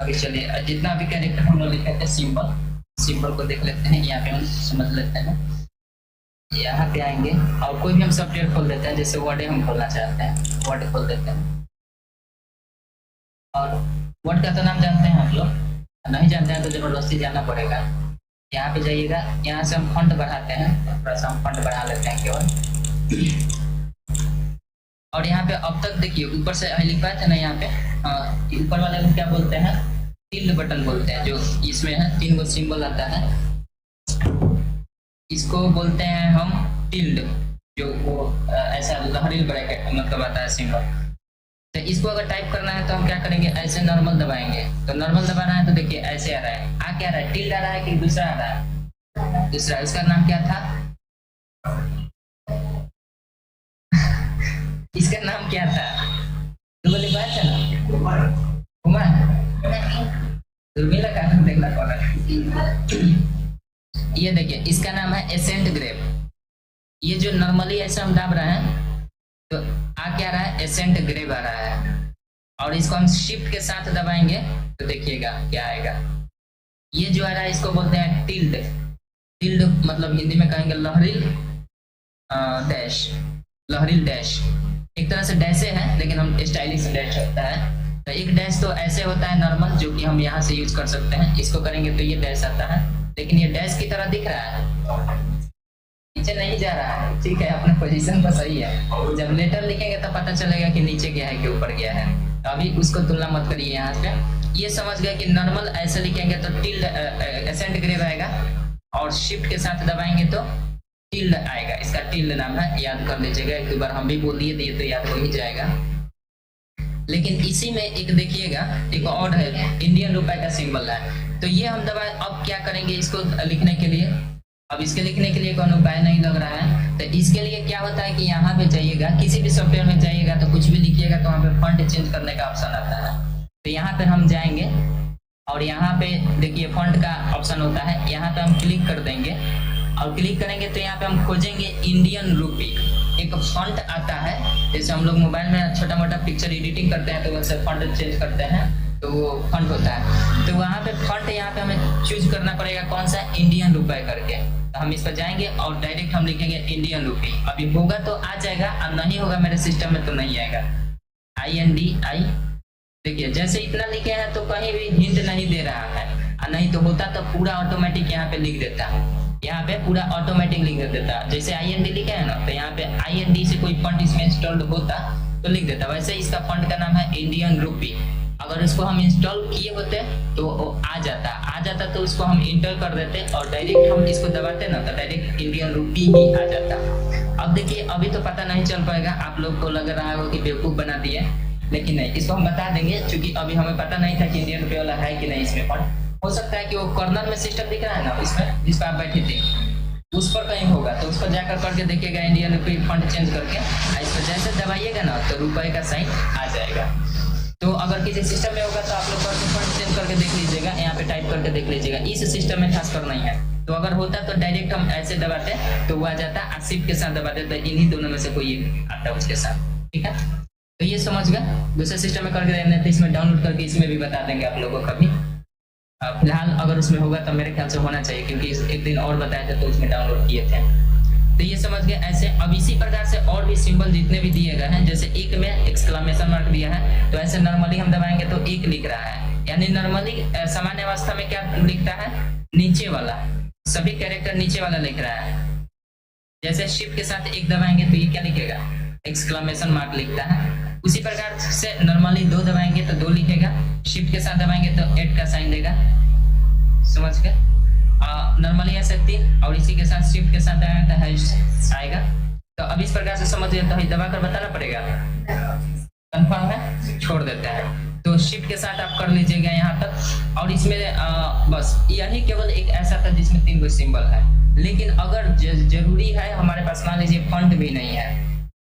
अभी चलिए जितना भी कैरेक्टर हम लोग लिखे थे सिंबल, सिंबल को देख लेते हैं, यहाँ पे हम समझ लेते हैं। यहाँ पे आएंगे और कोई भी हम सॉफ्टवेयर खोल देते हैं, जैसे वर्ड हम खोलना चाहते हैं, वर्ड खोल देते हैं। और वर्ड का तो नाम जानते हैं आप लोग, नहीं जानते हैं तो जबरदस्ती जानना पड़ेगा। यहाँ पे जाइएगा, यहाँ से हम फॉन्ट बढ़ाते हैं, थोड़ा सा हम फॉन्ट बढ़ा लेते हैं केवल। और यहाँ पे अब तक देखिए ऊपर से लिखा था ना, यहाँ पे ऊपर वाले को क्या बोलते हैं, टिल्ड बटन बोलते हैं। जो इसमें है 3 गो सिंबल आता है, इसको बोलते हैं हम टिल्ड, जो वो ऐसा लहरील ब्रैकेट मतलब आता है सिंबल। तो इसको अगर टाइप करना है तो हम क्या करेंगे, ऐसे नॉर्मल दबाएंगे। तो नॉर्मल दबाना है तो देखिए ऐसे आ रहा है, क्या आ रहा है, टिल्ड आ रहा है कि दूसरा आ रहा है, दूसरा। इसका नाम क्या था, इसका नाम क्या था, तुमने लिखवाया था ना, दुर्मिला का नाम देखना पड़ा। ये देखिए इसका नाम है एसेंट ग्रेव। ये जो नॉर्मली ऐसा हम दाब रहे हैं तो क्या रहा है, एसेंट ग्रेव आ रहा है। और इसको हम शिफ्ट के साथ दबाएंगे तो देखिएगा क्या आएगा। ये जो आ रहा है इसको बोलते हैं टिल्ड। टिल्ड मतलब हिंदी में कहेंगे लहरील डैश, लहरील डैश। एक तरह से डैशे है लेकिन हम स्टाइलिश डैश होता है। तो एक डैश तो ऐसे होता है नॉर्मल, जो कि हम यहाँ से यूज कर सकते हैं। इसको करेंगे तो ये डैश आता है, लेकिन ये डैश की तरह दिख रहा है, नीचे नहीं जा रहा है। ठीक है, अपने पोजीशन पर सही है। जब लेटर लिखेंगे तो पता चलेगा कि नीचे गया है कि ऊपर गया है। तो अभी उसको तुलना मत करिए। यहाँ पे ये समझ गए कि नॉर्मल ऐसे लिखेंगे तो टिल्ड एसेंट ग्रेव आएगा, और शिफ्ट के साथ दबाएंगे तो टिल्ड आएगा। इसका टिल्ड नाम है, याद कर लीजिएगा। एक बार हम भी बोल दिए तो ये तो याद हो ही जाएगा। लेकिन इसी में एक देखिएगा, एक और है, इंडियन रुपए का सिंबल है। तो ये हम दबाए, अब क्या करेंगे इसको लिखने के लिए, अब इसके लिखने के लिए कोई उपाय नहीं लग रहा है। तो इसके लिए क्या होता है कि यहाँ पे जाइएगा, किसी भी सॉफ्टवेयर में जाइएगा तो कुछ भी लिखिएगा तो वहाँ पे फॉन्ट चेंज करने का ऑप्शन आता है। तो यहाँ पे हम जाएंगे और यहाँ पे देखिए फॉन्ट का ऑप्शन होता है, यहाँ पे हम क्लिक कर देंगे। और क्लिक करेंगे तो यहाँ पे हम खोजेंगे इंडियन रूपी। एक फॉन्ट आता है, जैसे हम लोग मोबाइल में छोटा मोटा पिक्चर एडिटिंग करते हैं तो वैसे फॉन्ट चेंज करते हैं तो वो फॉन्ट होता है। तो वहाँ पे फॉन्ट यहाँ पे हमें चूज करना पड़ेगा कौन सा, इंडियन रुपए करके। तो हम इस पर जाएंगे और डायरेक्ट हम लिखेंगे इंडियन रूपी। अभी होगा तो आ जाएगा, और नहीं होगा मेरे सिस्टम में तो नहीं आएगा। INDI देखिए, जैसे इतना लिखे हैं तो कहीं भी हिंट नहीं दे रहा है, और नहीं तो होता तो पूरा ऑटोमेटिक यहाँ पे लिख देता। यहाँ पे पूरा ऑटोमेटिक लिख देता। जैसे IND लिखा है ना, तो यहाँ पे IND से कोई फॉन्ट इसमें इंस्टॉल्ड होता तो लिख देता। वैसे इसका फॉन्ट का नाम है इंडियन रूपी। अगर इसको हम इंस्टॉल किए होते तो आ जाता तो उसको हम इंटर कर देते और डायरेक्ट हम इसको दबाते ना तो डायरेक्ट इंडियन रूपी ही आ जाता। अब देखिए अभी तो पता नहीं चल पाएगा, आप लोग को लग रहा होगा कि बेवकूफ बना दिए, लेकिन नहीं, इसको हम बता देंगे। क्योंकि अभी हमें पता नहीं था कि इंडियन रुपये वाला है कि नहीं इसमें फॉन्ट। हो सकता है कि वो कॉर्नर में सिस्टम दिख रहा है ना इसमें, जिस पर आप बैठे थे उस पर कहीं होगा, तो उस पर जाकर करके देखिएगा इंडियन रुपये फॉन्ट चेंज करके। इस पर जैसे दबाइएगा ना तो रुपए का साइन आ जाएगा। तो अगर किसी सिस्टम में होगा तो आप लोग फॉन्ट चेंज करके देख लीजिएगा, यहाँ पे टाइप करके देख लीजिएगा। इस सिस्टम में खासकर नहीं है। तो अगर होता तो डायरेक्ट हम ऐसे दबाते तो वो आ जाता, शिफ्ट के साथ दबाते तो इन्हीं दोनों में से कोई एक आता उसके साथ। ठीक है, तो ये समझ गए। दूसरे सिस्टम में करके देना तो इसमें डाउनलोड करके इसमें भी बता देंगे आप लोगों को कभी। फिलहाल अगर उसमें होगा तो मेरे ख्याल से होना चाहिए, क्योंकि एक दिन और बताया था तो उसमें डाउनलोड किए थे। तो ये समझ गए ऐसे। अब इसी प्रकार से और भी सिंबल जितने भी दिए गए हैं, जैसे एक में एक्सक्लेमेशन मार्क दिया है तो ऐसे नॉर्मली हम दबाएंगे तो एक लिख रहा है, यानी नॉर्मली सामान्य अवस्था में क्या लिखता है, नीचे वाला, सभी कैरेक्टर नीचे वाला लिख रहा है। जैसे शिफ्ट के साथ एक दबाएंगे तो ये क्या लिखेगा, एक्सक्लेमेशन मार्क लिखता है। उसी प्रकार से नॉर्मली 2 दबाएंगे तो 2 लिखेगा, शिफ्ट के साथ दबाएंगे तो 8 का साइन देगा। समझ गए। नॉर्मली ऐसे 3 और इसी के साथ शिफ्ट के साथ आएगा। तो अब इस प्रकार से समझ लिया, तो दबा कर बताना पड़ेगा, कंफर्म है, छोड़ देते हैं। तो शिफ्ट के साथ आप कर लीजिएगा यहाँ तक। और इसमें बस यही केवल एक ऐसा था जिसमें 3 गो सिंबल है। लेकिन अगर जरूरी है, हमारे पास मान लीजिए फॉन्ट भी नहीं है,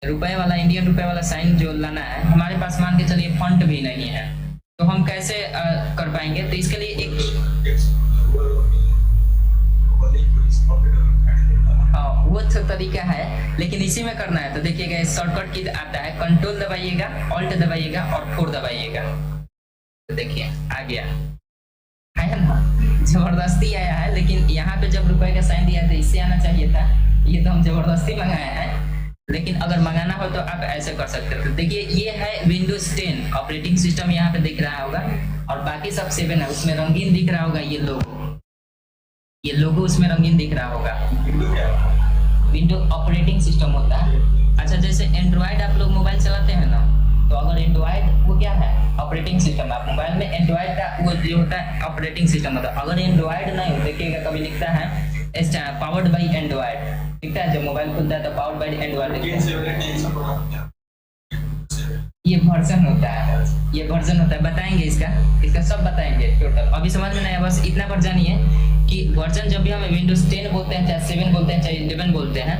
रुपए वाला इंडियन रुपए वाला साइन जो लाना है, हमारे पास मान के चलिए फॉन्ट भी नहीं है, तो हम कैसे कर पाएंगे। तो इसके लिए एक वो तो तरीका है, लेकिन इसी में करना है। तो देखिएगा शॉर्टकट की आता है, कंट्रोल दबाइएगा, ऑल्ट दबाइएगा और 4 दबाइएगा। तो देखिए आ गया, आया ना, जबरदस्ती आया है। लेकिन यहाँ पे जब रुपए का साइन दिया तो इससे आना चाहिए था, ये तो हम जबरदस्ती मंगाए हैं। लेकिन अगर मंगाना हो तो आप ऐसे कर सकते थे। देखिए ये है विंडोज 10 ऑपरेटिंग सिस्टम, यहाँ पे दिख रहा होगा, और बाकी सब 7 है, उसमें रंगीन दिख रहा होगा ये लोगो उसमें रंगीन दिख रहा होगा। विंडो ऑपरेटिंग सिस्टम होता है। अच्छा, जैसे एंड्रॉयड आप लोग मोबाइल चलाते हैं ना, तो अगर एंड्रॉयड वो क्या है, ऑपरेटिंग सिस्टम। आप मोबाइल में एंड्रॉयड का वो जो होता है ऑपरेटिंग सिस्टम होता है। अगर एंड्रॉयड नहीं हो, देखिएगा कभी लिखता है पावर्ड बाई एंड्रॉयड, दिखता है जब मोबाइल खुलता है तो पावर्ड बाई एंड्रॉयड। ये वर्जन होता है, बताएंगे इसका सब बताएंगे टोटल। अभी समझ में नहीं है, बस इतना पर जानिए कि वर्जन जब भी हम विंडोज 10 बोलते हैं, चाहे 7 बोलते हैं, चाहे 11 बोलते हैं,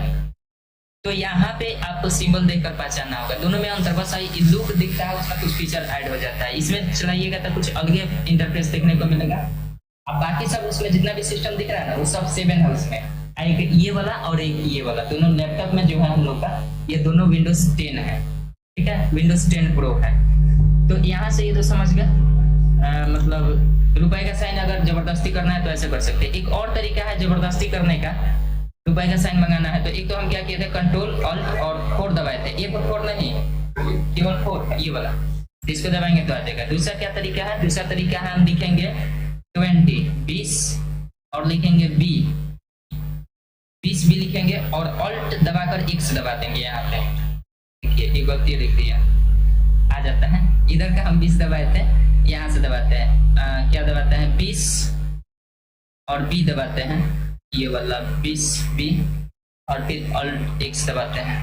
तो यहाँ पे आपको सिंबल देखकर पहचानना होगा। दोनों में अंतर बस लुक दिखता है, उसमें कुछ फीचर ऐड हो जाता है। इसमें चलाइएगा तो कुछ अलग इंटरफेस देखने को मिलेगा। अब बाकी सब उसमें जितना भी सिस्टम दिख रहा है ना, वो सब 7 है। उसमें एक ये वाला और एक ये वाला, दोनों लैपटॉप में जो है हम लोग का, ये दोनों विंडोज 10 है, ठीक है, विंडोज 10 प्रो है। तो यहाँ से ये तो समझ गए, मतलब रुपए का साइन अगर जबरदस्ती करना है तो ऐसे कर सकते हैं। एक और तरीका है जबरदस्ती करने का, रुपए का साइन मंगाना है तो एक तो हम क्या किए थे, कंट्रोल ऑल्ट और 4 दबाए थे। ये 4 नहीं, केवल 4 ये वाला, इसको दबाएंगे तो आ जाएगा। दूसरा क्या तरीका है, दूसरा तरीका है हम लिखेंगे 20 और लिखेंगे बी, 20 भी लिखेंगे और ऑल्ट दबाकर X दबा देंगे। यहाँ पे देखिए एक गलती लिख दिया, आ जाता है। इधर का हम 20 दबाए थे, यहाँ से दबाते हैं क्या दबाते हैं 20 और बी दबाते हैं, ये वाला 20 बी और फिर ऑल्ट X दबाते हैं।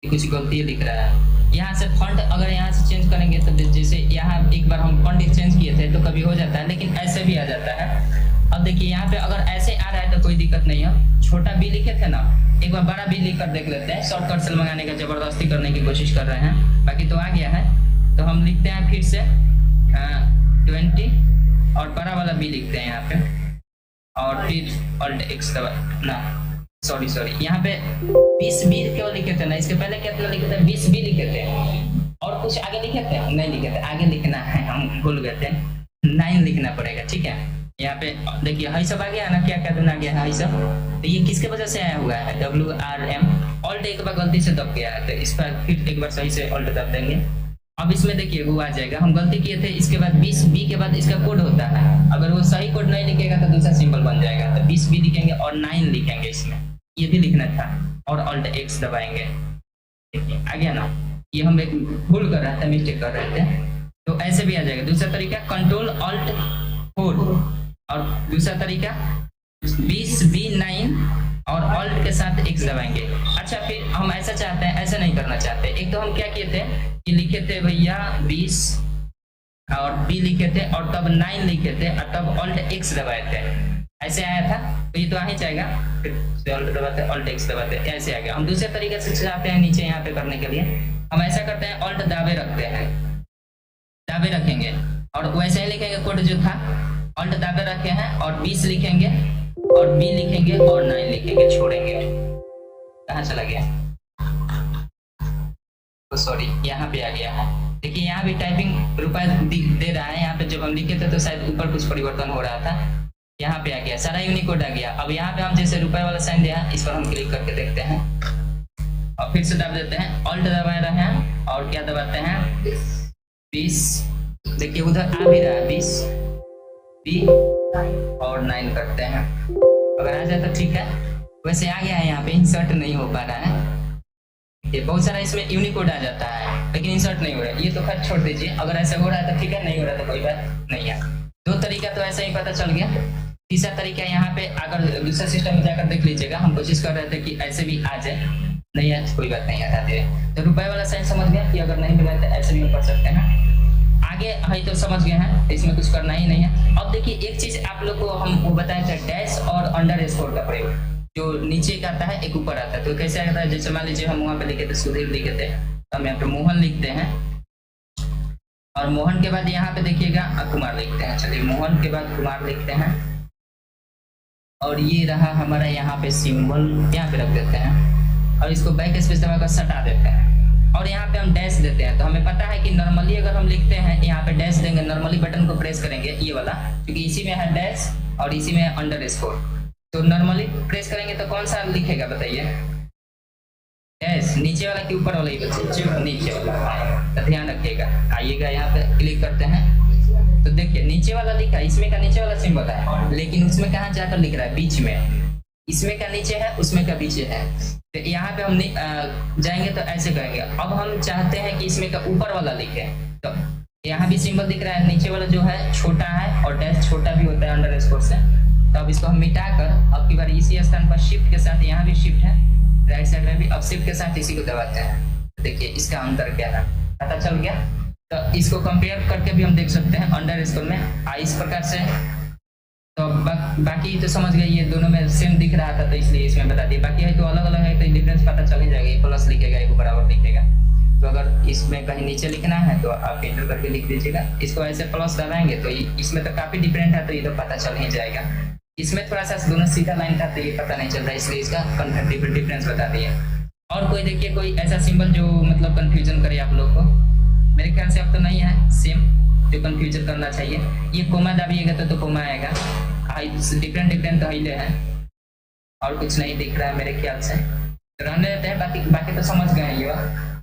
कुछ गलती लिख रहा है। यहाँ से फॉन्ट अगर यहाँ से चेंज करेंगे तो जैसे यहाँ एक बार हम फॉन्ट चेंज किए थे तो कभी हो जाता है, लेकिन ऐसे भी आ जाता है। अब देखिए यहाँ पे अगर ऐसे आ रहा है तो कोई दिक्कत नहीं है। छोटा बी लिखे थे ना, एक बार बड़ा बी लिख कर देख लेते हैं। शॉर्टकट से मंगाने का जबरदस्ती करने की कोशिश कर रहे हैं, बाकी तो आ गया है। तो हम लिखते हैं फिर से 20 और बड़ा वाला बी लिखते हैं यहाँ पे, और फिर ऑल्ट X दबा ना, सॉरी यहाँ पे 20 बी क्यों लिखे थे ना, इसके पहले कितना लिखे थे, 20 बी लिखे थे और कुछ आगे लिखे थे, नहीं लिखे थे, आगे लिखना है, हम भूल गए थे, 9 लिखना पड़ेगा, ठीक है। यहाँ पे देखिए हाई सब आ गया ना, क्या क्या देना गया है हाई सब, तो ये किसके वजह से आया हुआ है, WRM। ऑल्ट एक बार गलती से दब गया है तो इस पर फिर एक बार सही से ऑल्ट दब देंगे। अब इसमें देखिए वो आ जाएगा, हम गलती किए थे। इसके बाद 20 बी के बाद इसका कोड होता है, अगर वो सही कोड नहीं लिखेगा तो दूसरा सिंबल बन जाएगा। तो 20 बी लिखेंगे और 9 लिखेंगे, इसमें ये भी लिखना था, और ऑल्ट X दबाएंगे। देखिए आ गया ना, ये हम एक भूल कर रहे थे, मिस्टेक कर रहे थे, तो ऐसे भी आ जाएगा। दूसरा तरीका कंट्रोल ऑल्ट 4 और दूसरा तरीका 20 बी 9 और ऑल्ट के साथ X दबाएंगे। अच्छा फिर हम ऐसा चाहते हैं, ऐसा नहीं करना चाहते। एक तो हम क्या किए थे कि लिखे थे भैया 20 और बी लिखे थे और तब 9 लिखे थे और तब ऑल्ट X दबाए थे, ऐसे आया था। तो ये तो आ ही जाएगा, फिर ऑल्ट दबाते ऑल्ट X दबाते, ऐसे आ गया। हम दूसरे तरीके से चाहते हैं नीचे यहाँ पे करने के लिए, हम ऐसा करते हैं ऑल्ट दाबे रखते हैं, दाबे रखेंगे और वैसे ही लिखेंगे कोड जो था, ऑल्ट दाबे रखे हैं और 20 लिखेंगे और बी लिखेंगे और 9 लिखेंगे, छोड़ेंगे। कहाँ चला गया, तो सॉरी यहाँ पे आ गया है। देखिए यहाँ भी टाइपिंग रुपए दे रहा है, यहाँ पे जब हम लिखे थे तो शायद ऊपर कुछ परिवर्तन हो रहा था, यहाँ पे आ गया, सारा यूनिकोड आ गया। अब यहाँ पे हम जैसे रुपए वाला साइन दिया, इस पर हम क्लिक करके देखते हैं और फिर से दबा देते हैं, ऑल्ट दबा रहे हैं और क्या दबाते हैं 20। देखिए उधर आ भी रहा है 20 बी और 9 करते हैं, अगर आ जाए तो ठीक है। वैसे आ गया है, यहाँ पे इंसर्ट नहीं हो पा रहा है, ये बहुत सारा इसमें यूनिकोड आ जाता है लेकिन इंसर्ट नहीं हो रहा है। ये तो खैर छोड़ दीजिए, अगर ऐसा हो रहा है तो ठीक है, नहीं हो रहा तो कोई बात नहीं है। 2 तरीका तो ऐसा ही पता चल गया। तीसरा तरीका यहाँ पे अगर दूसरे सिस्टम में जाकर देख लीजिएगा, हम कोशिश कर रहे थे कि ऐसे भी आ जाए, नहीं है कोई बात नहीं, हटा दे। तो रुपए वाला साइन समझ गया कि अगर नहीं मिला तो ऐसे भी हम कर सकते हैं। आगे है तो समझ गए हैं, इसमें कुछ करना ही नहीं है। अब देखिए एक चीज आप लोग को हम वो बताए थे, डैश और अंडरस्कोर का प्रयोग, जो नीचे का आता है एक ऊपर आता है। तो कैसे आता है, जैसे मान लीजिए हम वहाँ पे लिखे थे सुधीर लिखे थे, तो हम यहाँ पे मोहन लिखते हैं और मोहन के बाद यहाँ पे देखिएगा कुमार लिखते हैं। चलिए मोहन के बाद कुमार लिखते हैं और ये रहा हमारा यहाँ पे सिंबल, यहाँ पे रख देते हैं और इसको बैक स्पेस दबाकर सटा देते हैं। और यहाँ पे हम डैश देते हैं। तो हमें पता है कि नॉर्मली अगर हम लिखते हैं यहाँ पे डैश देंगे, नॉर्मली बटन को प्रेस करेंगे ये वाला, क्योंकि इसी में है डैश और इसी में है अंडरस्कोर। तो नॉर्मली प्रेस करेंगे तो कौन सा लिखेगा बताइए? डैश नीचे वाला कि ऊपर वाला? ही बच्चे नीचे वाला, तो ध्यान रखिएगा। आइएगा यहाँ पे क्लिक करते हैं तो देखिए नीचे वाला लिखा है, इसमें का नीचे वाला सिंबल है, लेकिन उसमें कहाँ जाकर लिख रहा है? बीच में। इसमें का नीचे है, उसमें का पीछे है। तो यहाँ पे हम जाएंगे तो ऐसे करेंगे। अब हम चाहते हैं कि इसमें का ऊपर वाला लिखे, तो यहाँ भी सिंबल दिख रहा है, नीचे वाला जो है छोटा है और डैश छोटा भी होता है अंडरस्कोर से। तो अब इसको हम मिटाकर अब की बार इसी स्थान पर शिफ्ट के साथ, यहाँ भी शिफ्ट है राइट साइड में भी, अब शिफ्ट के साथ इसी को दबाते हैं। तो देखिए इसका अंतर क्या है, पता चल गया। तो इसको कंपेयर करके भी हम देख सकते हैं अंडरस्कोर में इस प्रकार से। तो बाकी तो समझ गए, ये दोनों में सेम दिख रहा था तो इसलिए इसमें बता दिया। बाकी है तो अलग अलग है तो डिफरेंस पता चल ही जाएगा। ये प्लस लिखेगा, ये बराबर लिखेगा। तो अगर इसमें कहीं नीचे लिखना है तो आप एंटर करके लिख दीजिएगा। इसको ऐसे प्लस दबाएंगे तो इसमें तो काफी डिफरेंट है, तो ये तो पता चल ही जाएगा। इसमें थोड़ा सा दोनों सीधा लाइन था तो ये पता नहीं चल रहा, इसलिए इसका डिफरेंस बता दिए। और कोई देखिए कोई ऐसा सिंबल जो मतलब कंफ्यूजन करे आप लोग को? मेरे ख्याल से अब तो नहीं है सेम जो कंफ्यूजन करना चाहिए। ये कोमा दबिएगा तो कोमा आएगा, डिफरेंट तो हिले है और कुछ नहीं दिख रहा है मेरे ख्याल से। रहने देते हैं, बाकी तो समझ गए ये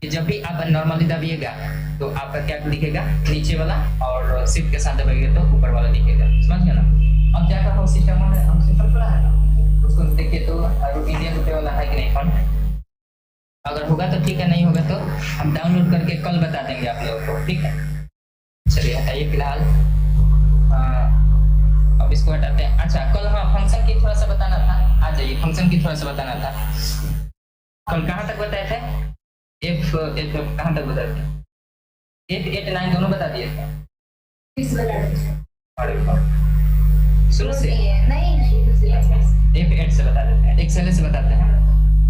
कि जब भी आप नॉर्मली दबिएगा तो आपका क्या दिखेगा? नीचे वाला, और शिफ्ट के साथ दबाइएगा तो ऊपर वाला दिखेगा। समझ गया ना? अब क्या कहा सिस्टम है, हम सिस्टम पढ़ा है ना, उसको देखिए तो इंडियन रुपये वाला है कि नहीं फंड। अगर होगा तो ठीक है, नहीं होगा तो हम डाउनलोड करके कल बता देंगे आप लोगों को, ठीक है? चलिए हटाइए फिलहाल, अब इसको हटाते हैं। अच्छा कल हाँ फंक्शन की थोड़ा सा बताना था, आ जाइए फंक्शन की थोड़ा सा बताना था। कल कहाँ तक बताए थे? F कहाँ तक बताए थे? F8 9 दोनों बता दिए थे। शुरू से F8 से बता देते हैं, एक्सेल से बताते हैं।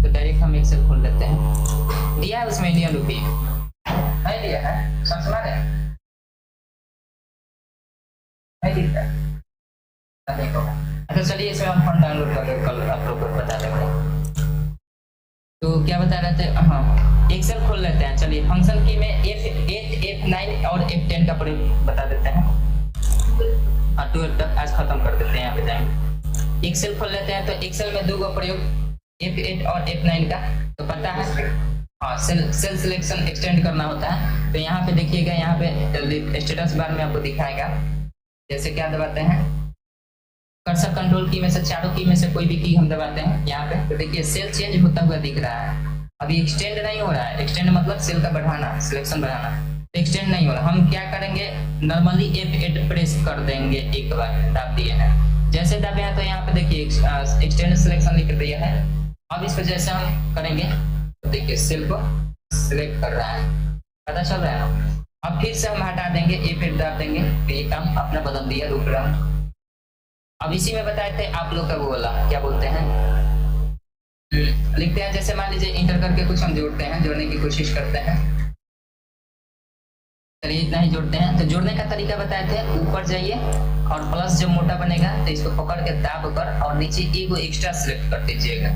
तो डायरेक्ट हम एक्सेल खोल लेते हैं। दिया है उसमें इंडियन रुपये नहीं दिया है, समझ रहे हैं? नहीं दिख रहा है। अच्छा चलिए इसमें हम फंड डाउनलोड करके कल आप लोग को बता देंगे। तो क्या बता रहे थे? हाँ एक्सेल खोल लेते हैं। चलिए फंक्शन की में F8 F9 और F10 का प्रयोग बता देते हैं। हाँ 12 तक आज खत्म कर देते हैं, यहाँ पे जाएंगे। एक्सेल खोल लेते हैं। तो एक्सेल में दो गो प्रयोग F8 और F9 का तो पता है। हाँ सेल सिलेक्शन एक्सटेंड करना होता है। तो यहाँ पे देखिएगा, यहाँ पे स्टेटस बार में आपको दिखाएगा। जैसे क्या दबाते हैं, कर्सर कंट्रोल की में से चारों की में से कोई भी की हम दबाते हैं यहाँ पे, तो देखिए सेल चेंज होता हुआ दिख रहा है। अभी एक्सटेंड नहीं हो रहा है, एक्सटेंड मतलब सेल का बढ़ाना, सिलेक्शन बढ़ाना। तो एक्सटेंड नहीं हो रहा, हम क्या करेंगे नॉर्मली F8 प्रेस कर देंगे, एक बार दाब दिए हैं। जैसे दाबे हैं तो यहाँ पे देखिए एक्सटेंड सिलेक्शन लिख दिया है। अब इसको जैसे हम करेंगे तो देखिए सेल को सिलेक्ट कर रहा है, पता चल रहा है। अब फिर से हम हटा देंगे, F8 दाब देंगे तो ये काम अपना बदल दिया रूपरेखा। अब इसी में बताए थे आप लोग का वो वाला क्या बोलते हैं, लिखते हैं। जैसे मान लीजिए इंटर करके कुछ हम जोड़ते हैं, जोड़ने की कोशिश करते हैं। चलिए इतना ही जोड़ते हैं। तो जोड़ने का तरीका बताए थे, ऊपर जाइए और प्लस जब मोटा बनेगा तो इसको पकड़ के दाब कर और नीचे एक एक्स्ट्रा सिलेक्ट कर दीजिएगा।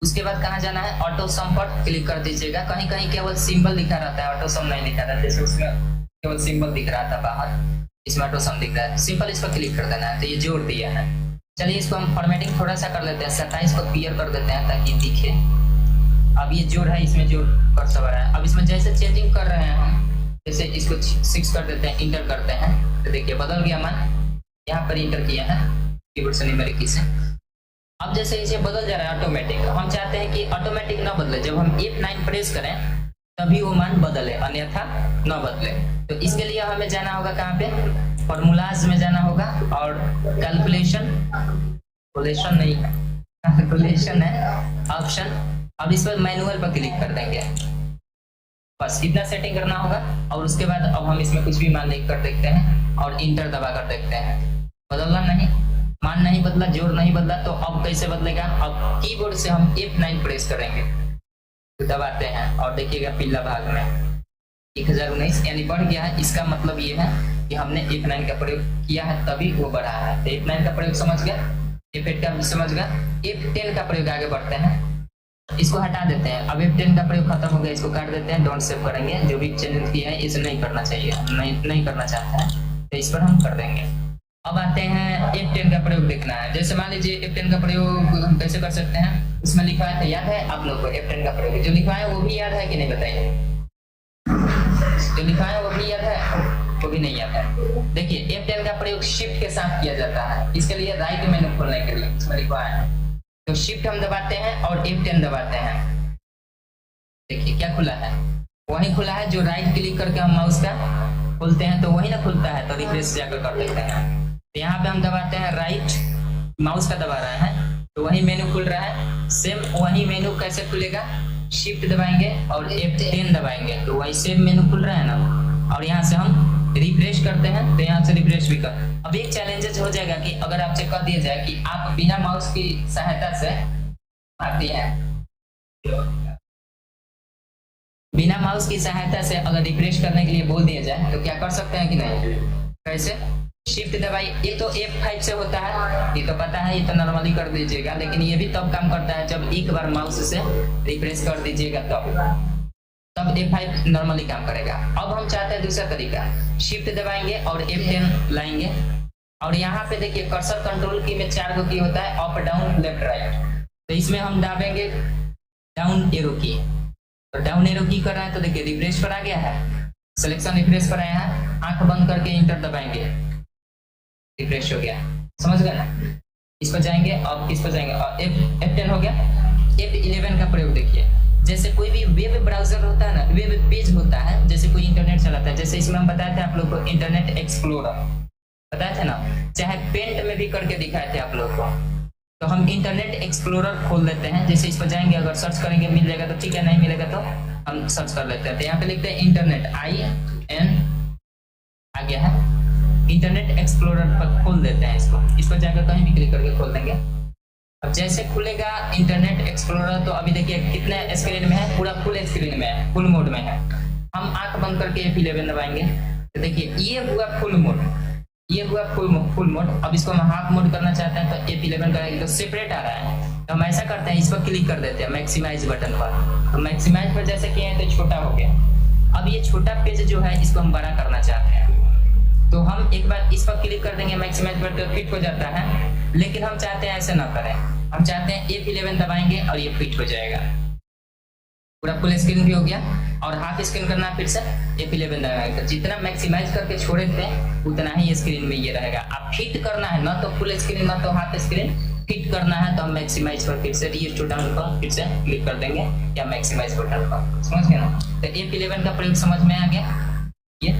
उसके बाद कहाँ जाना है, ऑटो सम पर क्लिक कर दीजिएगा। कहीं कहीं केवल सिंबल दिखा रहता है, ऑटो सम नहीं दिखा रहता। जैसे उसमें केवल सिंबल दिख रहा था बाहर, इसमें ऑटो सम दिख रहा है। सिंपल इस पर क्लिक कर देना है तो ये जोड़ दिया है। चलिए इसको हम फॉर्मेटिंग थोड़ा सा कर लेते हैं, 27 को क्लियर कर देते हैं ताकि दिखे। अब ये जोड़ है, इसमें जोड़ कर सब रहा है। अब इसमें जैसे चेंजिंग कर रहे हैं हम, जैसे इसको 6 कर देते हैं, इंटर करते हैं तो देखिए बदल गया मान। यहाँ पर इंटर किया है कीबोर्ड से न्यूमेरिक की से। अब जैसे इसे बदल जा रहा है ऑटोमेटिक, हम चाहते हैं कि ऑटोमेटिक ना बदले, जब हम F9 प्रेस करें तभी वो मान बदले, अन्यथा न बदले। तो इसके लिए हमें जाना होगा कहाँ पे, फॉर्मूलाज में जाना होगा और कैलकुलेशन नहीं है, कैलकुलेशन है ऑप्शन। अब इस पर मैनुअल पर क्लिक कर देंगे, बस इतना सेटिंग करना होगा। और उसके बाद अब हम इसमें कुछ भी मान लिख कर देखते हैं और इंटर दबा कर देखते हैं। बदलना नहीं, मान नहीं बदला, जोड़ नहीं बदला, तो अब कैसे बदलेगा। अब कीबोर्ड से हम F9 प्रेस करेंगे तो दबाते हैं और देखिएगा पीला भाग में 1019 यानी बढ़ गया है। इसका मतलब ये है कि हमने F9 का प्रयोग किया है तभी वो बढ़ा है। तो F9 का प्रयोग समझ गया, F8 का भी समझ गया, F10 का प्रयोग आगे बढ़ते हैं। इसको हटा देते हैं। अब F10 का प्रयोग खत्म हो गया, इसको काट देते हैं, डोंट सेव करेंगे। जो भी चेंज किया है इसे नहीं करना चाहिए, नहीं करना चाहता है तो इस पर हम कर देंगे। अब आते हैं F10 का प्रयोग देखना है। जैसे मान लीजिए F10 का प्रयोग हम कैसे कर सकते हैं, उसमें लिखा है, तो याद है आप लोग को F10 का प्रयोग जो लिखा है वो भी याद है कि नहीं बताइए? जो लिखा है वो भी याद है, वो भी नहीं याद है। देखिए F10 का प्रयोग शिफ्ट के साथ किया जाता है। इसके लिए राइट मेनू खोलने के लिए इसमें लिखा है, तो शिफ्ट हम दबाते हैं और F10 दबाते हैं। देखिए क्या खुला है, वही खुला है जो राइट क्लिक करके हम माउस का खोलते हैं तो वही ना खुलता है, तो रिफ्रेश जाकर कर देते हैं। तो यहाँ पे हम दबाते हैं राइट, माउस का दबा रहे हैं तो वही मेनू खुल रहा है। सेम वही मेनू कैसे खुलेगा, शिफ्ट दबाएंगे और F10 दबाएंगे तो वही सेम मेनू खुल रहा है ना। और यहाँ से हम रिफ्रेश करते हैं तो यहाँ से रिफ्रेश भी कर। अब एक चैलेंजेस हो जाएगा कि अगर आपसे कह दिया जाए कि आप बिना माउस की सहायता से आती है, बिना माउस की सहायता से अगर रिफ्रेश करने के लिए बोल दिया जाए तो क्या कर सकते हैं कि नहीं? कैसे? शिफ्ट दबाइए। ये तो F5 से होता है, ये तो पता है, ये तो नॉर्मली कर दीजिएगा, लेकिन ये भी तब काम करता है जब एक बार माउस से रिफ्रेश कर दीजिएगा तब F5 नॉर्मली काम करेगा। अब हम चाहते हैं दूसरा तरीका, शिफ्ट दबाएंगे और F10 लाएंगे और यहाँ पे देखिए कर्सर कंट्रोल की में 4 की होता है, अप डाउन लेफ्ट राइट, तो इसमें हम दाबेंगे डाउन एरो की। तो डाउन एरो की कर रहा है तो देखिए रिफ्रेश पर आ गया है, सिलेक्शन रिफ्रेश पर आया है, आंख बंद करके इंटर दबाएंगे, रिफ्रेश हो गया। समझ गए ना? इस पर जाएंगे, अब किस पर जाएंगे, F10 हो गया। F11 का प्रयोग देखिए, जैसे कोई भी वेब ब्राउजर होता है ना, वेब पेज होता है, जैसे कोई इंटरनेट चलाता है, जैसे इसमें हम बताए थे आप लोग को इंटरनेट एक्सप्लोरर बताए थे ना, चाहे पेंट में भी करके दिखाए थे आप लोग को। तो हम इंटरनेट एक्सप्लोरर खोल लेते हैं, जैसे इस पर जाएंगे, अगर सर्च करेंगे मिल जाएगा तो ठीक है, नहीं मिलेगा तो हम सर्च कर लेते हैं। तो यहाँ पे लिखते हैं इंटरनेट, IN आ गया है, इंटरनेट एक्सप्लोरर पर खोल देते हैं इसको। इस पर जाकर कहीं भी क्लिक करके खोल देंगे। अब जैसे खुलेगा इंटरनेट एक्सप्लोरर तो अभी देखिए कितने स्क्रीन में है, पूरा फुल स्क्रीन में है, फुल मोड में है। हम आंख बंद करके F11 दबाएंगे तो देखिए ये हुआ फुल मोड, ये हुआ फुल मोड। अब इसको हम हाफ मोड करना चाहते हैं तो F11 करेंगे तो सेपरेट आ रहा है, तो हम ऐसा करते हैं, इस पर क्लिक कर देते हैं मैक्सिमाइज बटन पर। तो मैक्सिमाइज पर जैसे किए हैं तो छोटा हो गया। अब ये छोटा पेज जो है इसको हम बड़ा करना चाहते हैं, तो हम एक बार इस पर क्लिक कर देंगे, मैक्सिमाइज पर तो फिट हो जाता है, लेकिन हम चाहते हैं ऐसे ना करें, हम चाहते हैं F11 दबाएंगे और ये फिट हो जाएगा, पूरा फुल स्क्रीन भी हो गया। और हाफ स्क्रीन करना है फिर से F11 दबाएंगे, तो जितना मैक्सिमाइज करके छोड़े थे उतना ही स्क्रीन में ये रहेगा। आप फिट करना है, ना तो फुल स्क्रीन ना तो हाफ स्क्रीन, फिट करना है तो हम मैक्सिमाइज पर फिर से रीस्टोर डाउन पर फिर से क्लिक कर देंगे या मैक्सिमाइज बटन पर। समझ गए ना? तो F11 का प्रयोग समझ में आ गया ये।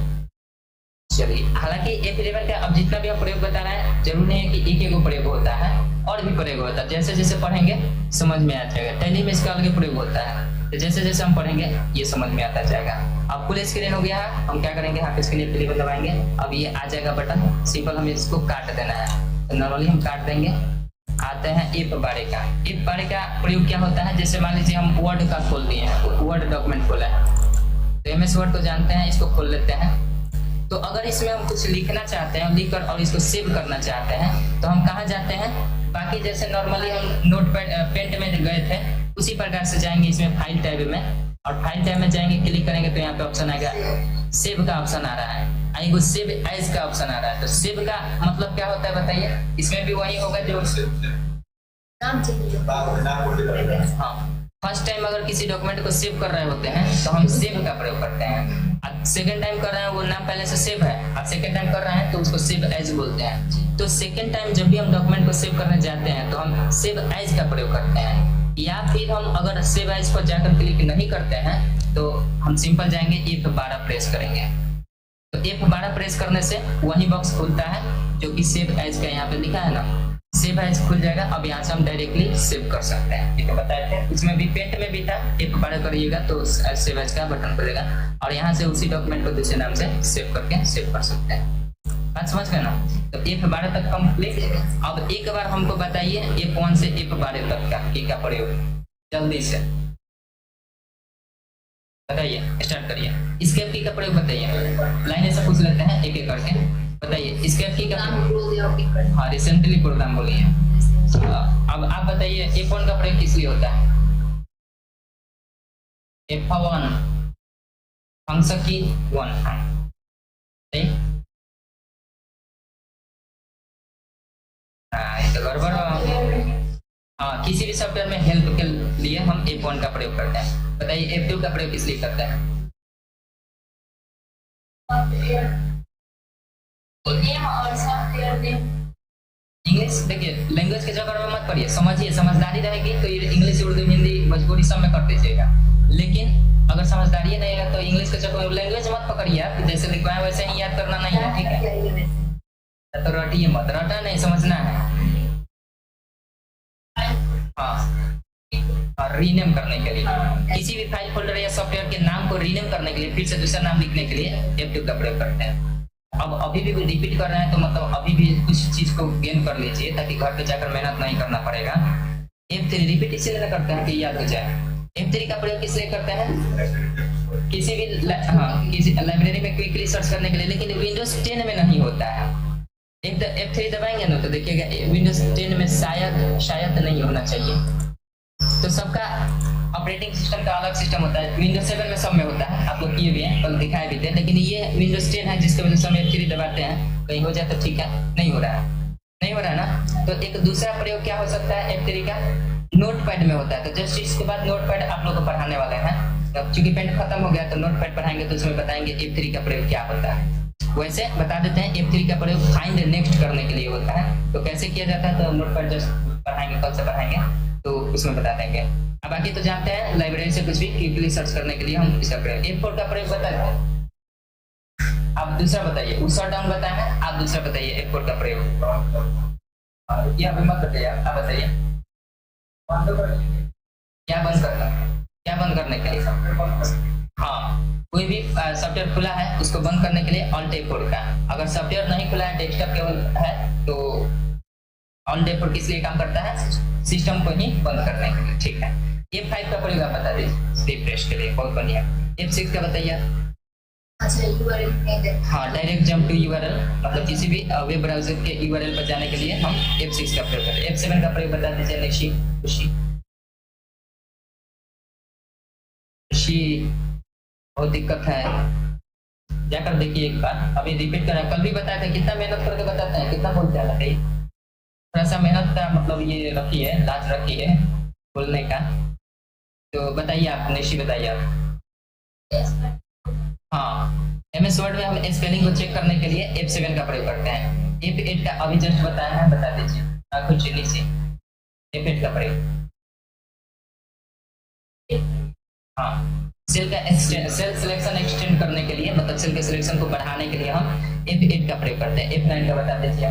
चलिए, हालांकि F11 का अब जितना भी हम प्रयोग बता रहे हैं जरूर नहीं है कि एक एक प्रयोग होता है, और भी प्रयोग होता है, जैसे जैसे पढ़ेंगे समझ में आ जाएगा। टैली में इसका अलग प्रयोग होता है, तो जैसे जैसे हम पढ़ेंगे ये समझ में आता जाएगा। अब फुल स्क्रीन हो गया है, हम क्या करेंगे, हाफ स्क्रीन F11 दबाएंगे, अब ये आ जाएगा बटन, सिंपल हमें इसको काट देना है, तो नॉर्मली हम काट देंगे। आते हैं F12 का। F12 का प्रयोग क्या होता है, जैसे मान लीजिए हम वर्ड का खोल दिए हैं, वर्ड डॉक्यूमेंट खोला है, तो MS वर्ड को जानते हैं, इसको खोल लेते हैं। तो अगर इसमें हम कुछ लिखना चाहते हैं, लिखकर और इसको सेव करना चाहते हैं तो हम कहाँ जाते हैं, बाकी जैसे नॉर्मली हम नोटपैड पेंट में गए थे उसी प्रकार से जाएंगे इसमें फाइल टैब में, और फाइल टैब में जाएंगे, क्लिक करेंगे तो यहाँ पे ऑप्शन आएगा सेव का ऑप्शन आ रहा है, आएगा सेव एज का ऑप्शन आ रहा है। तो सेव का मतलब क्या होता है बताइए? इसमें भी वही होगा जो हाँ, फर्स्ट टाइम अगर किसी डॉक्यूमेंट को सेव कर रहे होते हैं तो हम सेव का प्रयोग करते हैं। सेकंड टाइम कर रहे हैं, वो नाम पहले से सेव है, अब सेकंड टाइम कर रहे हैं तो उसको सेव एज बोलते हैं। तो सेकंड टाइम जब भी हम डॉक्यूमेंट को सेव करने जाते हैं तो हम सेव एज का प्रयोग करते हैं, या फिर हम अगर सेव एज पर जाकर क्लिक नहीं करते हैं तो हम सिंपल जाएंगे F12 प्रेस करेंगे। तो F12 प्रेस करने से वही बॉक्स खुलता है जो कि सेव एज का यहाँ पे लिखा है ना, सेव एज खुल जाएगा। अब यहाँ से हम डायरेक्टली सेव कर सकते हैं, ये तो बताए थे, इसमें भी पेंट में भी था, F12 करिएगा तो सेव एज का बटन खुलेगा और यहाँ से उसी डॉक्यूमेंट को दूसरे नाम से सेव करके सेव कर सकते हैं। बात समझ गए ना? तो F12 तक कंप्लीट। अब एक बार हमको बताइए F1 से F12 तक का की का प्रयोग, जल्दी से बताइए, स्टार्ट करिए। एस्केप की का प्रयोग बताइए, लाइन से पूछ लेते हैं एक एक करके, बताइए एस्केप की का। हाँ, रिसेंटली प्रोग्राम बोलिए। अब आप बताइए F1 का प्रयोग किस लिए होता है? F1 फंक्शन की 1 है, ठीक। हाँ ये तो गड़बड़ है। हाँ किसी भी सॉफ्टवेयर में हेल्प के लिए हम F1 का प्रयोग करते हैं। बताइए F2 का प्रयोग किस लिए करते हैं? इंग्लिश देखिए लैंग्वेज के जगह में मत पढ़िए, समझिए, समझदारी रहेगी तो ये इंग्लिश उर्दू हिंदी भोजपुरी सब में कर दीजिएगा। लेकिन अगर समझदारी नहीं है तो इंग्लिश के जगह में लैंग्वेज मत पकड़िए, आप जैसे लिखवाए वैसे ही याद करना नहीं है, ठीक है। तो रटिए मत, रटा नहीं, समझना है। हाँ और रीनेम करने के लिए किसी भी फाइल फोल्डर या सॉफ्टवेयर के नाम को रीनेम करने के लिए, फिर से दूसरा नाम लिखने के लिए F2 का प्रयोग करते हैं। अब अभी भी रिपीट कर रहे हैं तो मतलब अभी भी कुछ चीज को गेन कर लीजिए ताकि घर पे जाकर मेहनत नहीं करना पड़ेगा। F3 रिपीट इसलिए करते हैं कि याद हो जाए। F3 का प्रयोग किस लिए करते हैं? किसी भी किसी लाइब्रेरी में क्विकली सर्च करने के लिए, लेकिन विंडोज 10 में नहीं होता है। F3 दबाएंगे ना तो देखिएगा विंडोज 10 में शायद नहीं होना चाहिए। तो सबका ऑपरेटिंग सिस्टम का अलग सिस्टम होता है, विंडोज 7 में सब में होता है, आप लोग किए भी हैं, कल दिखाए भी थे। लेकिन ये विंडोज 10 है जिसके वजह से हम F3 दबाते हैं, कहीं हो जाए तो ठीक है, नहीं हो रहा है ना। तो एक दूसरा प्रयोग क्या हो सकता है F3 का? नोटपैड में होता है। तो जस्ट इसके बाद नोटपैड आप लोग को पढ़ाने वाले हैं। तो चूंकि पेंट खत्म हो गया तो नोटपैड पढ़ाएंगे तो उसमें बताएंगे F3 का प्रयोग क्या होता है। वैसे बता देते हैं F3 का प्रयोग फाइंड नेक्स्ट करने के लिए होता है। तो कैसे किया जाता है तो नोटपैड जस्ट पढ़ाएंगे, कल से पढ़ाएंगे तो उसमें बता देंगे। अब बाकी तो जानते हैं लाइब्रेरी से कुछ भी क्विकली सर्च करने के लिए हम इसका प्रयोग F4 का प्रयोग बताते हैं। आप दूसरा बताइए, वो शट डाउन बताए हैं, आप दूसरा बताइए F4 का प्रयोग। ये अभी मत बताइए, आप बताइए क्या बंद करना, क्या बंद करने के लिए? हाँ कोई भी सॉफ्टवेयर खुला है उसको बंद करने के लिए Alt F4 का। अगर सॉफ्टवेयर नहीं खुला है, डेस्कटॉप केवल है तो Alt F4 किस लिए काम करता है? सिस्टम को ही बंद करने के लिए, ठीक है। F5 का प्रयोग आप बता दीजिए रिफ्रेश के लिए, बहुत बढ़िया। F6 का बताइए। अच्छा URL, हाँ डायरेक्ट जंप टू URL, मतलब किसी भी वेब ब्राउजर के URL पर जाने के लिए हम F6 का प्रयोग करते हैं। F7 का प्रयोग बता दीजिए निशी खुशी। बहुत दिक्कत है, जाकर देखिए एक बार, अभी रिपीट करें, कल भी बताया था, कितना मेहनत करके बताते हैं, कितना बोलते हैं बताइए। थोड़ा सा मेहनत का मतलब ये रखिए, लाज रखिए बोलने का। तो बताइए आप निशी, बताइए आप। हाँ MS वर्ड में हम स्पेलिंग को चेक करने के लिए F7 का प्रयोग करते हैं। F8 का अभी जस्ट बताया है, बता दीजिए कुछ नीचे F8 का प्रयोग। हाँ सेल सिलेक्शन एक्सटेंड करने के लिए, मतलब सेल के सिलेक्शन को बढ़ाने के लिए हम F8 का प्रयोग करते हैं। F9 का बता दीजिए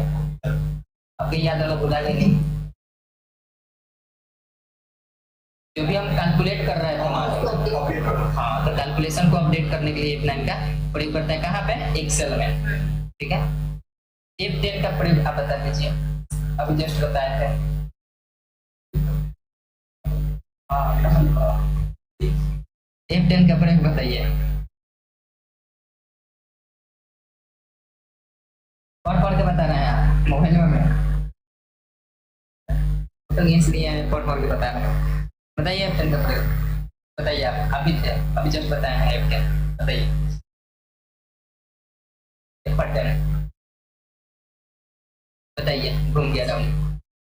आपके याद वाला भुला नहीं। जो भी हम कैलकुलेट कर रहे थे, हाँ तो कैलकुलेशन को अपडेट करने के लिए F9 का प्रयोग करते हैं। कहाँ पे? एक्सेल में, ठीक है। F10 का प्रयोग आप बता दीजिए, अभी जस्ट बताए थे। F10 का प्रयोग बताइए। और पढ़ के बता रहे हैं आप मोबाइल में तो इसलिए पढ़ के बता रहे हैं। बताइए F10 का प्रयोग बताइए आप, अभी जस्ट बताए हैं F10, बताइए F10 बताइए। घूम गया डाउन।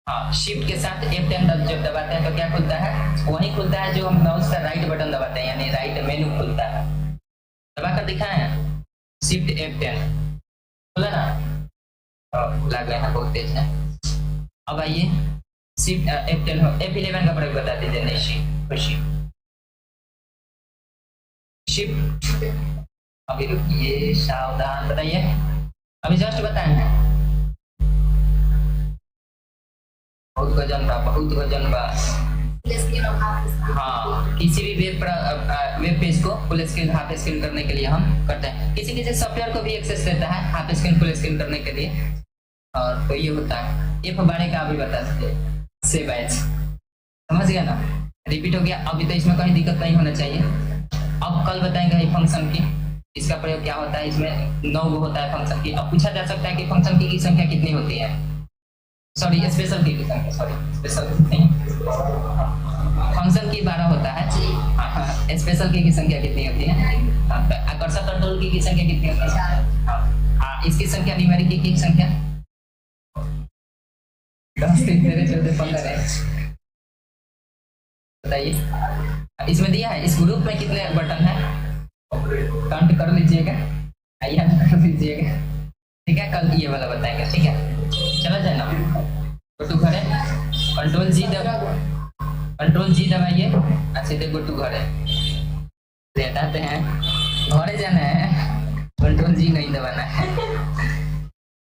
हाँ शिफ्ट के साथ F10 जब दबाते हैं तो क्या खुलता है? वही खुलता है जो हम माउस का राइट बटन दबाते हैं, यानी राइट मेनू खुलता है। दबाकर दिखाए हैं शिफ्ट F10 खुला ना, लग गया है बहुत तेज है। अब आइए शिफ्ट F11 का प्रयोग बता दीजिए निशी खुशी। शिफ्ट अभी रुकिए, सावधान, बताइए अभी जस्ट बताए हैं। बहुत गजन बा। हाँ किसी भी वेब पेज को फुल स्क्रीन हाफ स्क्रीन करने के लिए हम करते हैं। किसी सॉफ्टवेयर को भी एक्सेस देता है हाफ स्क्रीन फुल स्क्रीन करने के लिए, और तो ये होता है। F12 का अभी बता सकते, सेव एज, समझ गया ना, रिपीट हो गया। अभी तो इसमें कहीं दिक्कत नहीं होना चाहिए। अब कल बताएंगे फंक्शन की, इसका प्रयोग क्या होता है। इसमें 9 होता है फंक्शन की। अब पूछा जा सकता है कि फंक्शन की संख्या कितनी होती है, सॉरी स्पेशल की संख्या, सॉरी स्पेशल नहीं, फंक्शन की 12 होता है। हाँ हाँ, स्पेशल की संख्या कितनी होती है? हाँ, तो आकर्षक कंट्रोल की संख्या कितनी होती है? हाँ, इसकी संख्या न्यूमेरिक की संख्या 10 3 13 14 15 है। बताइए, इसमें दिया है इस ग्रुप में कितने बटन है, काउंट कर लीजिएगा, याद कर लीजिएगा। ठीक है, कल ये वाला बताएंगे। ठीक है, चला जाए ना, गो टू घर है, कंट्रोल जी दबाइए, सीधे गो टू घर है लेटाते हैं, घरे जाना है, कंट्रोल जी नहीं दबाना है।